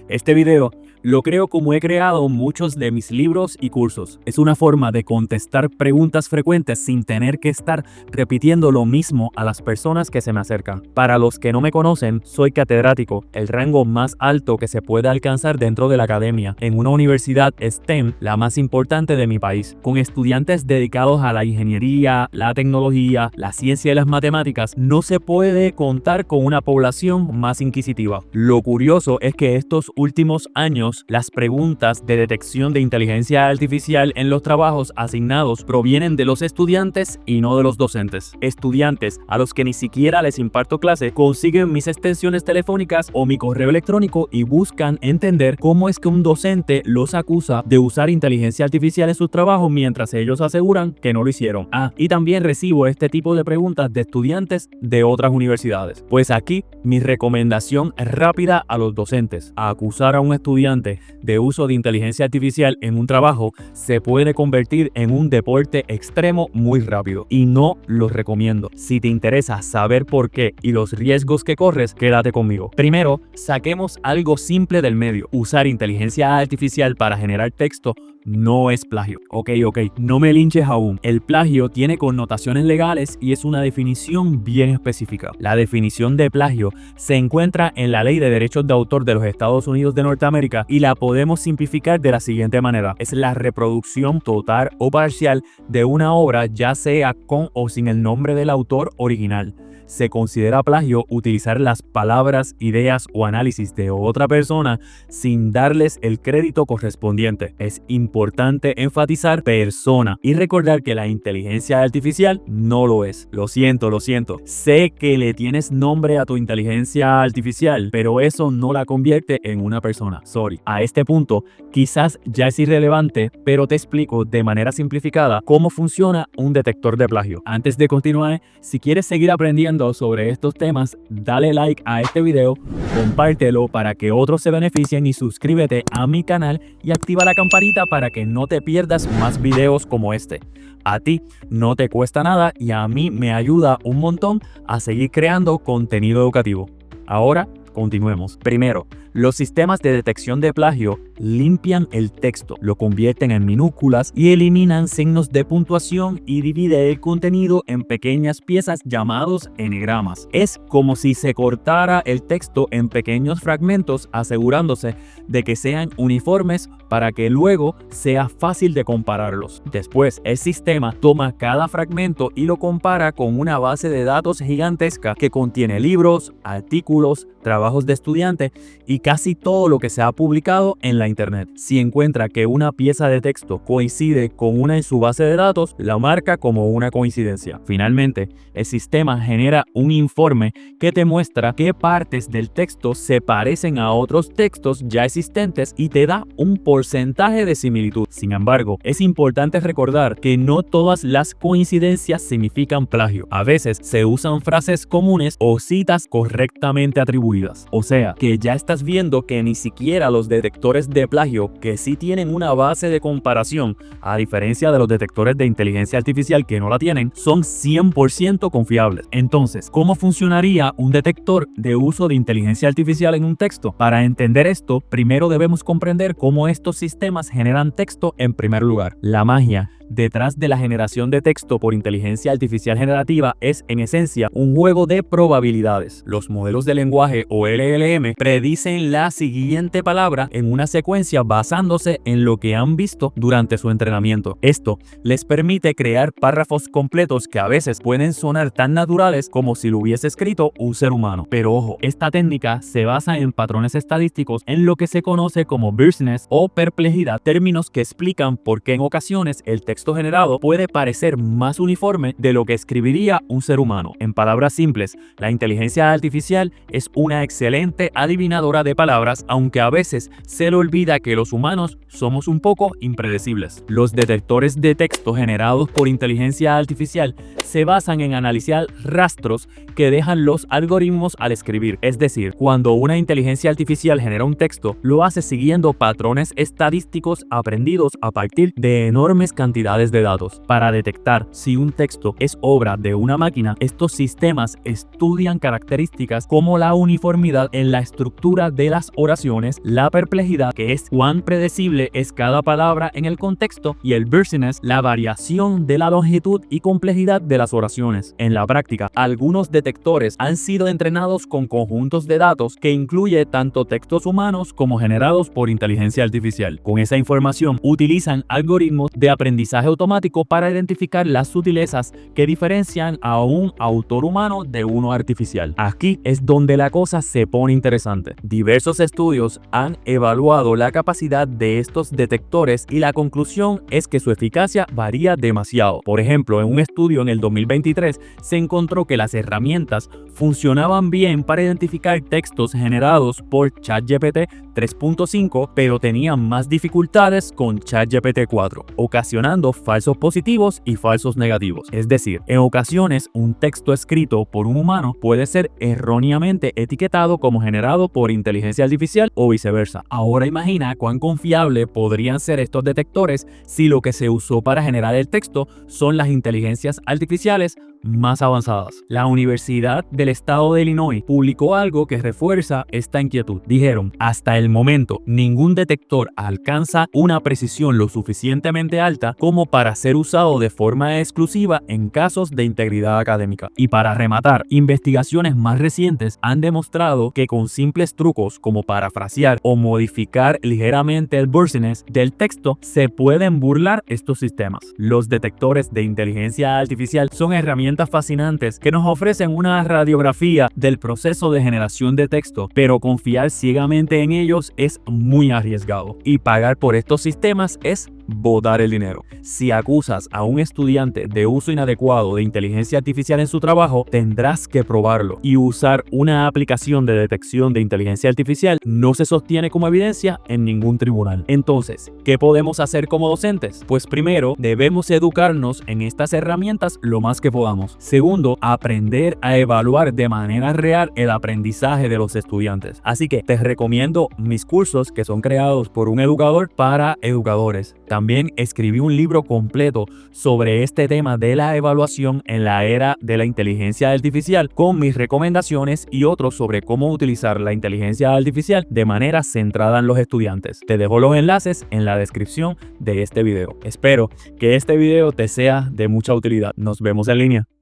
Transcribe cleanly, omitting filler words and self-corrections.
Este video lo creo como he creado muchos de mis libros y cursos. Es una forma de contestar preguntas frecuentes sin tener que estar repitiendo lo mismo a las personas que se me acercan. Para los que no me conocen, soy catedrático, el rango más alto que se puede alcanzar dentro de la academia, en una universidad STEM, la más importante de mi país, con estudiantes dedicados a la ingeniería, la tecnología, la ciencia y las matemáticas. No se puede contar con una población más inquisitiva. Lo curioso es que estos últimos años las preguntas de detección de inteligencia artificial en los trabajos asignados provienen de los estudiantes y no de los docentes. Estudiantes a los que ni siquiera les imparto clase consiguen mis extensiones telefónicas o mi correo electrónico y buscan entender cómo es que un docente los acusa de usar inteligencia artificial en sus trabajos mientras ellos aseguran que no lo hicieron. Y también recibo este tipo de preguntas de estudiantes de otras universidades. Pues aquí mi recomendación rápida a los docentes: acusar a un estudiante de uso de inteligencia artificial en un trabajo se puede convertir en un deporte extremo muy rápido y no lo recomiendo. Si te interesa saber por qué y los riesgos que corres, quédate conmigo. Primero, saquemos algo simple del medio. Usar inteligencia artificial para generar texto no es plagio. Ok, no me linches aún. El plagio tiene connotaciones legales y es una definición bien específica. La definición de plagio se encuentra en la Ley de Derechos de Autor de los Estados Unidos de Norteamérica y la podemos simplificar de la siguiente manera: es la reproducción total o parcial de una obra, ya sea con o sin el nombre del autor original. Se considera plagio utilizar las palabras, ideas o análisis de otra persona sin darles el crédito correspondiente. Es importante enfatizar persona y recordar que la inteligencia artificial no lo es. Lo siento. Sé que le tienes nombre a tu inteligencia artificial, pero eso no la convierte en una persona. Sorry. A este punto, quizás ya es irrelevante, pero te explico de manera simplificada cómo funciona un detector de plagio. Antes de continuar, si quieres seguir aprendiendo sobre estos temas, dale like a este video, compártelo para que otros se beneficien y suscríbete a mi canal y activa la campanita para que no te pierdas más videos como este. A ti no te cuesta nada y a mí me ayuda un montón a seguir creando contenido educativo. Ahora, continuemos. Primero, los sistemas de detección de plagio limpian el texto, lo convierten en minúsculas y eliminan signos de puntuación y dividen el contenido en pequeñas piezas llamados enegramas. Es como si se cortara el texto en pequeños fragmentos, asegurándose de que sean uniformes para que luego sea fácil de compararlos. Después, el sistema toma cada fragmento y lo compara con una base de datos gigantesca que contiene libros, artículos, trabajos de estudiantes y casi todo lo que se ha publicado en la internet. Si encuentra que una pieza de texto coincide con una en su base de datos, la marca como una coincidencia. Finalmente, el sistema genera un informe que te muestra qué partes del texto se parecen a otros textos ya existentes y te da un porcentaje de similitud. Sin embargo, es importante recordar que no todas las coincidencias significan plagio. A veces se usan frases comunes o citas correctamente atribuidas. O sea, que ya estás viendo que ni siquiera los detectores de plagio, que sí tienen una base de comparación, a diferencia de los detectores de inteligencia artificial que no la tienen, son 100% confiables. Entonces, ¿cómo funcionaría un detector de uso de inteligencia artificial en un texto? Para entender esto, primero debemos comprender cómo estos sistemas generan texto en primer lugar. La magia detrás de la generación de texto por inteligencia artificial generativa es, en esencia, un juego de probabilidades. Los modelos de lenguaje o LLM predicen la siguiente palabra en una secuencia basándose en lo que han visto durante su entrenamiento. Esto les permite crear párrafos completos que a veces pueden sonar tan naturales como si lo hubiese escrito un ser humano. Pero ojo, esta técnica se basa en patrones estadísticos en lo que se conoce como Bayesian o perplejidad, términos que explican por qué en ocasiones el texto generado puede parecer más uniforme de lo que escribiría un ser humano. En palabras simples, la inteligencia artificial es una excelente adivinadora de palabras, aunque a veces se le olvida que los humanos somos un poco impredecibles. Los detectores de texto generados por inteligencia artificial se basan en analizar rastros que dejan los algoritmos al escribir. Es decir, cuando una inteligencia artificial genera un texto, lo hace siguiendo patrones estadísticos aprendidos a partir de enormes cantidades cantidades de datos. Para detectar si un texto es obra de una máquina, estos sistemas estudian características como la uniformidad en la estructura de las oraciones, la perplejidad, que es cuán predecible es cada palabra en el contexto, y el bursiness, la variación de la longitud y complejidad de las oraciones. En la práctica, algunos detectores han sido entrenados con conjuntos de datos que incluye tanto textos humanos como generados por inteligencia artificial. Con esa información, utilizan algoritmos de aprendizaje automático para identificar las sutilezas que diferencian a un autor humano de uno artificial. Aquí es donde la cosa se pone interesante. Diversos estudios han evaluado la capacidad de estos detectores y la conclusión es que su eficacia varía demasiado. Por ejemplo, en un estudio en el 2023 se encontró que las herramientas funcionaban bien para identificar textos generados por ChatGPT 3.5, pero tenían más dificultades con ChatGPT 4, ocasionando falsos positivos y falsos negativos. Es decir, en ocasiones un texto escrito por un humano puede ser erróneamente etiquetado como generado por inteligencia artificial o viceversa. Ahora imagina cuán confiable podrían ser estos detectores si lo que se usó para generar el texto son las inteligencias artificiales más avanzadas. La Universidad del Estado de Illinois publicó algo que refuerza esta inquietud. Dijeron, hasta el momento, ningún detector alcanza una precisión lo suficientemente alta como para ser usado de forma exclusiva en casos de integridad académica. Y para rematar, investigaciones más recientes han demostrado que con simples trucos como parafrasear o modificar ligeramente el bursiness del texto se pueden burlar estos sistemas. Los detectores de inteligencia artificial son herramientas fascinantes que nos ofrecen una radiografía del proceso de generación de texto, pero confiar ciegamente en ellos es muy arriesgado y pagar por estos sistemas es botar el dinero. Si acusas a un estudiante de uso inadecuado de inteligencia artificial en su trabajo, tendrás que probarlo, y usar una aplicación de detección de inteligencia artificial no se sostiene como evidencia en ningún tribunal. Entonces, ¿qué podemos hacer como docentes? Pues primero, debemos educarnos en estas herramientas lo más que podamos. Segundo, aprender a evaluar de manera real el aprendizaje de los estudiantes. Así que te recomiendo mis cursos que son creados por un educador para educadores. También escribí un libro completo sobre este tema de la evaluación en la era de la inteligencia artificial, con mis recomendaciones y otros sobre cómo utilizar la inteligencia artificial de manera centrada en los estudiantes. Te dejo los enlaces en la descripción de este video. Espero que este video te sea de mucha utilidad. Nos vemos en línea.